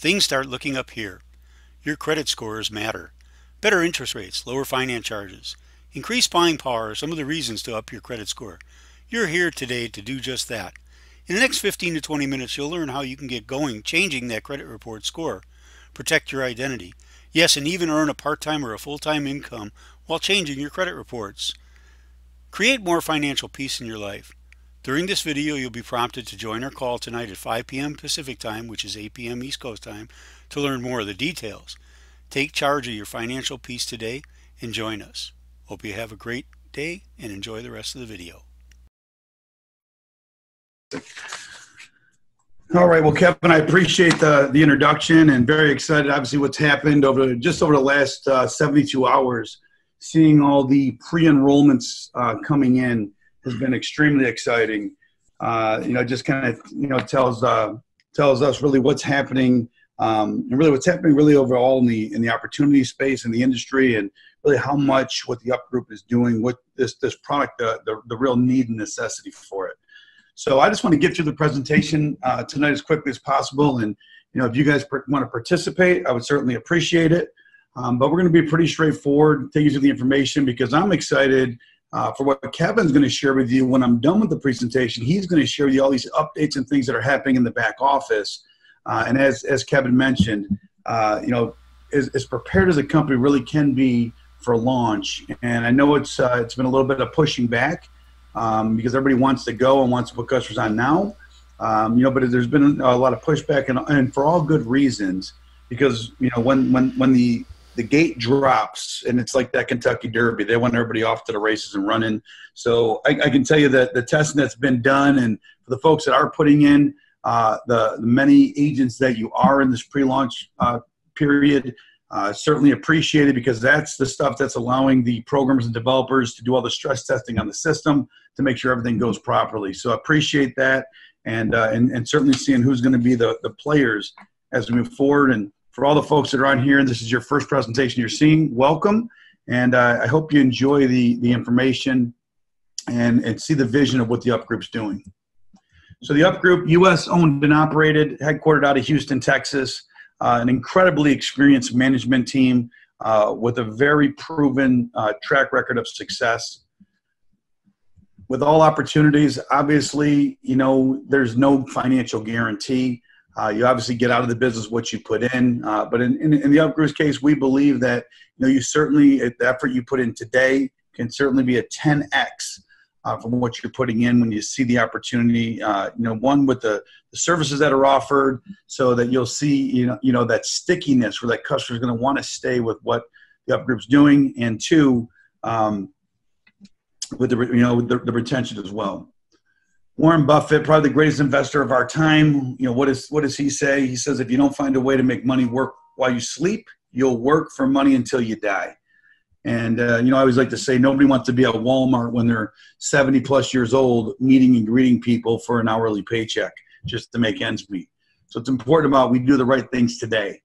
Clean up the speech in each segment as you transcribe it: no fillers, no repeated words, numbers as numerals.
Things start looking up here. Your credit scores matter. Better interest rates, lower finance charges, increased buying power are some of the reasons to up your credit score. You're here today to do just that. In the next 15 to 20 minutes, you'll learn how you can get going changing that credit report score, protect your identity, yes, and even earn a part-time or a full-time income while changing your credit reports. Create more financial peace in your life. During this video, you'll be prompted to join our call tonight at 5 p.m. Pacific Time, which is 8 p.m. East Coast Time, to learn more of the details. Take charge of your financial peace today and join us. Hope you have a great day and enjoy the rest of the video. All right. Well, Kevin, I appreciate the introduction and very excited. Obviously, what's happened over the last 72 hours, seeing all the pre-enrollments coming in has been extremely exciting. Just kind of tells us really what's happening, and really what's happening really overall in the opportunity space in the industry, and really how much what the UpGroup is doing with this product, the real need and necessity for it. So I just want to get through the presentation tonight as quickly as possible. And, if you guys want to participate, I would certainly appreciate it. But we're going to be pretty straightforward, take you through the information because I'm excited for what Kevin's going to share with you. When I'm done with the presentation, he's going to share with you all these updates and things that are happening in the back office. And as Kevin mentioned, as prepared as a company really can be for launch. And I know it's been a little bit of pushing back. Because everybody wants to go and wants to put customers on now, but there's been a lot of pushback and for all good reasons, because when the gate drops and it's like that Kentucky Derby, they want everybody off to the races and running. So I can tell you that the testing that's been done, and for the folks that are putting in the many agents that you are in this pre-launch period, certainly appreciated, because that's the stuff that's allowing the programmers and developers to do all the stress testing on the system to make sure everything goes properly. So I appreciate that, and certainly seeing who's going to be the players as we move forward. And for all the folks that are on here, and this is your first presentation you're seeing, welcome. And I hope you enjoy the information and see the vision of what the UpGroup's doing. So the UpGroup, U.S. owned and operated, headquartered out of Houston, Texas. An incredibly experienced management team with a very proven track record of success. With all opportunities, obviously, there's no financial guarantee. You obviously get out of the business what you put in. But in the UpGroup's case, we believe that you certainly, the effort you put in today can certainly be a 10x from what you're putting in when you see the opportunity, one with the services that are offered, so that you'll see, that stickiness where that customer is going to want to stay with what the UpGroup's doing, and two, with the retention as well. Warren Buffett, probably the greatest investor of our time. What does he say? He says, if you don't find a way to make money work while you sleep, you'll work for money until you die. And, I always like to say nobody wants to be at Walmart when they're 70 plus years old, meeting and greeting people for an hourly paycheck just to make ends meet. So it's important we do the right things today.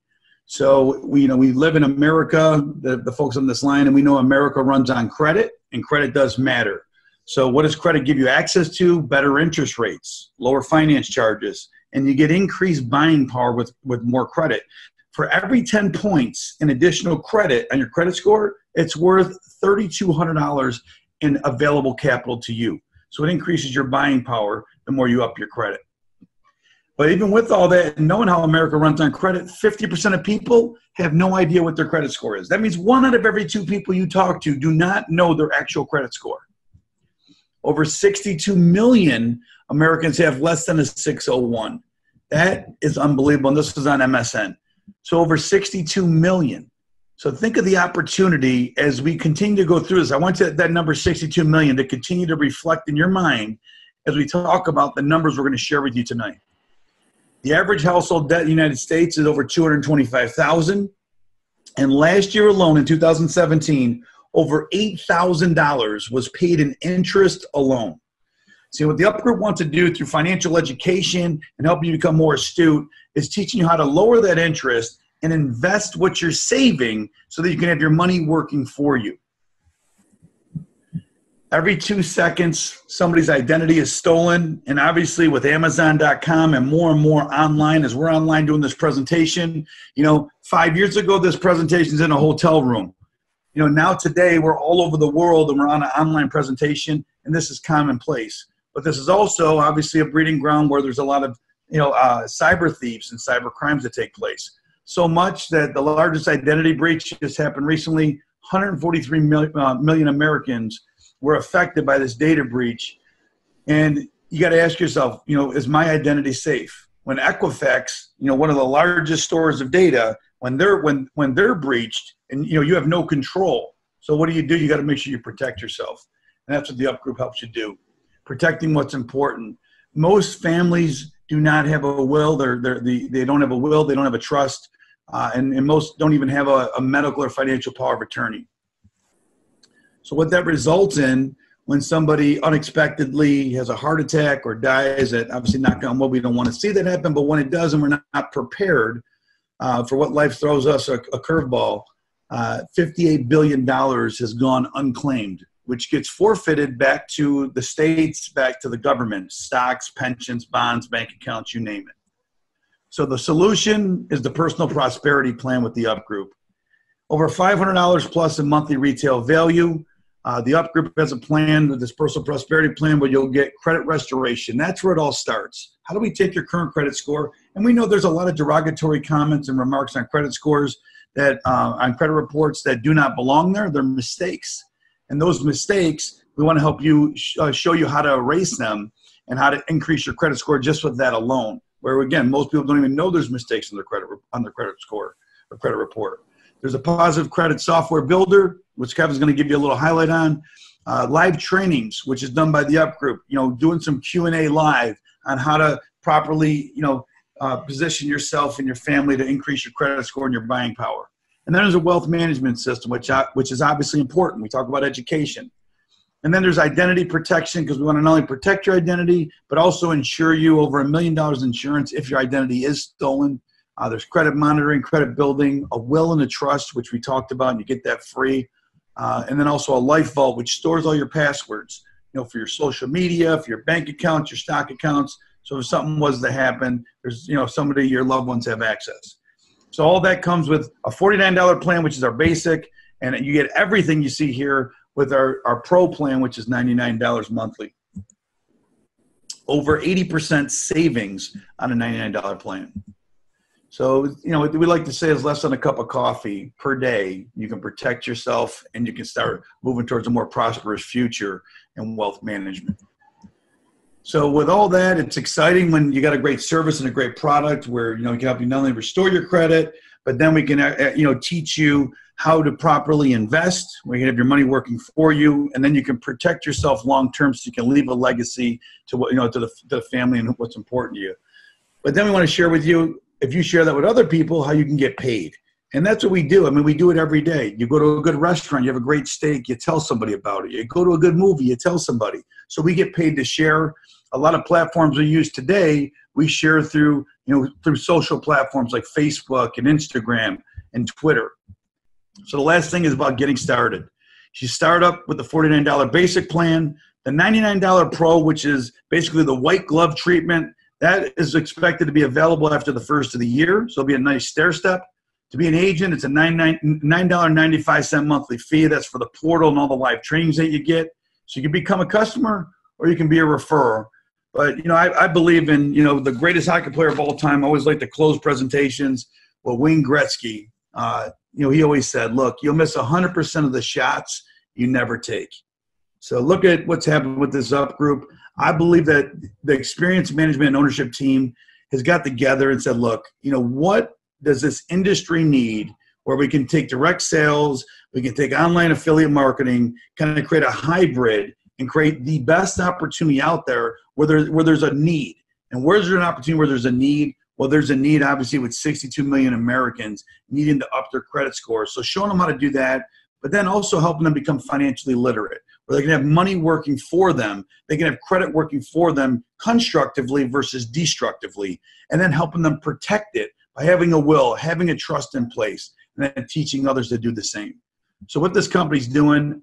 So we live in America, the folks on this line, and we know America runs on credit, and credit does matter. So what does credit give you access to? Better interest rates, lower finance charges, and you get increased buying power with more credit. For every 10 points in additional credit on your credit score, it's worth $3,200 in available capital to you. So it increases your buying power the more you up your credit. But even with all that, knowing how America runs on credit, 50% of people have no idea what their credit score is. That means 1 out of every 2 people you talk to do not know their actual credit score. Over 62 million Americans have less than a 601. That is unbelievable, and this is on MSN. So over 62 million. So think of the opportunity as we continue to go through this. I want that number 62 million to continue to reflect in your mind as we talk about the numbers we're going to share with you tonight. The average household debt in the United States is over $225,000. And last year alone, in 2017, over $8,000 was paid in interest alone. See, what the UpGroup wants to do through financial education and helping you become more astute is teaching you how to lower that interest and invest what you're saving so that you can have your money working for you. Every 2 seconds, somebody's identity is stolen. And obviously with Amazon.com and more online, as we're online doing this presentation, 5 years ago, this presentation's in a hotel room. Now today we're all over the world and we're on an online presentation, and this is commonplace. But this is also obviously a breeding ground where there's a lot of, cyber thieves and cyber crimes that take place. So much that the largest identity breach just happened recently. 143 million Americans were affected by this data breach. And you got to ask yourself, is my identity safe? When Equifax, one of the largest stores of data, when they're breached, and you have no control. So what do? You got to make sure you protect yourself. And that's what the UpGroup helps you do. Protecting what's important. Most families do not have a will. They don't have a will. They don't have a trust. And most don't even have a medical or financial power of attorney. So what that results in when somebody unexpectedly has a heart attack or dies, that obviously knock on wood, we don't want to see that happen, but when it does and we're not prepared for what life throws us, a curveball, $58 billion has gone unclaimed, which gets forfeited back to the states, back to the government, stocks, pensions, bonds, bank accounts, you name it. So the solution is the personal prosperity plan with the UpGroup. Over $500 plus in monthly retail value. The UpGroup has a plan with this personal prosperity plan where you'll get credit restoration. That's where it all starts. How do we take your current credit score? And we know there's a lot of derogatory comments and remarks on credit scores that on credit reports that do not belong there. They're mistakes. And those mistakes, we want to help you show you how to erase them and how to increase your credit score just with that alone. Where again, most people don't even know there's mistakes on their credit score or credit report. There's a positive credit software builder, which Kevin's going to give you a little highlight on. Live trainings, which is done by the UpGroup, doing some Q&A live on how to properly, position yourself and your family to increase your credit score and your buying power. And then there's a wealth management system, which is obviously important. We talk about education. And then there's identity protection, because we want to not only protect your identity, but also insure you over $1 million insurance if your identity is stolen. There's credit monitoring, credit building, a will and a trust, which we talked about, and you get that free. And then also a life vault, which stores all your passwords, for your social media, for your bank accounts, your stock accounts. So if something was to happen, there's, somebody, your loved ones have access. So all that comes with a $49 plan, which is our basic, and you get everything you see here with our pro plan, which is $99 monthly. Over 80% savings on a $99 plan. So, what we like to say is less than a cup of coffee per day. You can protect yourself and you can start moving towards a more prosperous future in wealth management. So with all that, it's exciting when you got a great service and a great product where, we can help you not only restore your credit, but then we can, teach you how to properly invest. We can have your money working for you, and then you can protect yourself long-term so you can leave a legacy to what, to the family and what's important to you. But then we want to share with you, if you share that with other people, how you can get paid. And that's what we do. I mean, we do it every day. You go to a good restaurant, you have a great steak, you tell somebody about it. You go to a good movie, you tell somebody. So we get paid to share. A lot of platforms we use today, we share through, through social platforms like Facebook and Instagram and Twitter. So the last thing is about getting started. You start up with the $49 basic plan, the $99 pro, which is basically the white glove treatment. That is expected to be available after the first of the year. So it'll be a nice stair step. To be an agent, it's a $9.95 monthly fee. That's for the portal and all the live trainings that you get. So you can become a customer or you can be a referrer. But, I believe in, the greatest hockey player of all time. I always like to close presentations. Well, Wayne Gretzky, he always said, look, you'll miss 100% of the shots you never take. So look at what's happened with this UpGroup. I believe that the experience management and ownership team has got together and said, look, what does this industry need where we can take direct sales, we can take online affiliate marketing, kind of create a hybrid and create the best opportunity out there where there's a need. And where's there an opportunity where there's a need? Well, there's a need, obviously, with 62 million Americans needing to up their credit score. So showing them how to do that, but then also helping them become financially literate, where they can have money working for them, they can have credit working for them constructively versus destructively, and then helping them protect it by having a will, having a trust in place, and then teaching others to do the same. So what this company's doing,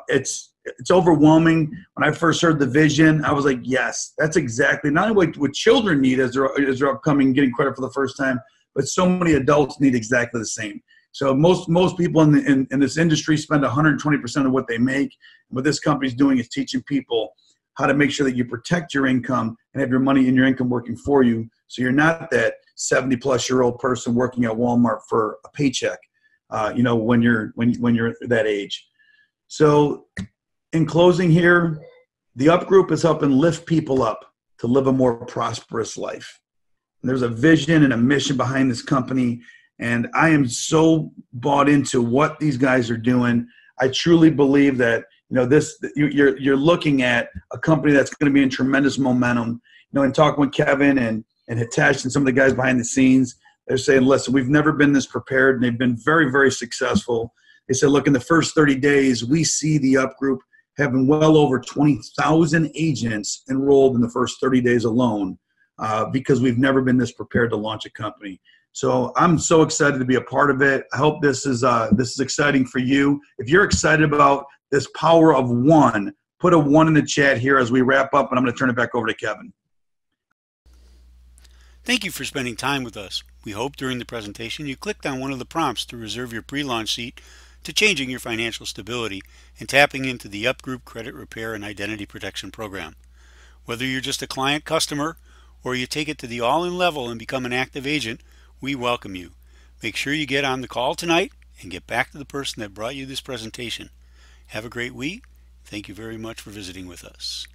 it's it's overwhelming. When I first heard the vision, I was like, yes, that's exactly not only what children need as they're upcoming, getting credit for the first time, but so many adults need exactly the same. So most people in this industry spend 120% of what they make. What this company's doing is teaching people how to make sure that you protect your income and have your money and your income working for you, so you're not that 70-plus-year-old person working at Walmart for a paycheck, when you're that age. So in closing here, the UpGroup is helping lift people up to live a more prosperous life. And there's a vision and a mission behind this company, and I am so bought into what these guys are doing. I truly believe that you're looking at a company that's going to be in tremendous momentum. And talking with Kevin and Hitesh and some of the guys behind the scenes, they're saying, listen, we've never been this prepared, and they've been very, very successful. They said, look, in the first 30 days, we see the UpGroup having well over 20,000 agents enrolled in the first 30 days alone, because we've never been this prepared to launch a company. So I'm so excited to be a part of it. I hope this is exciting for you. If you're excited about this power of one, put a 1 in the chat here as we wrap up, and I'm going to turn it back over to Kevin. Thank you for spending time with us. We hope during the presentation you clicked on one of the prompts to reserve your pre-launch seat to changing your financial stability and tapping into the UpGroup Credit Repair and Identity Protection Program. Whether you're just a client customer or you take it to the all-in level and become an active agent, we welcome you. Make sure you get on the call tonight and get back to the person that brought you this presentation. Have a great week. Thank you very much for visiting with us.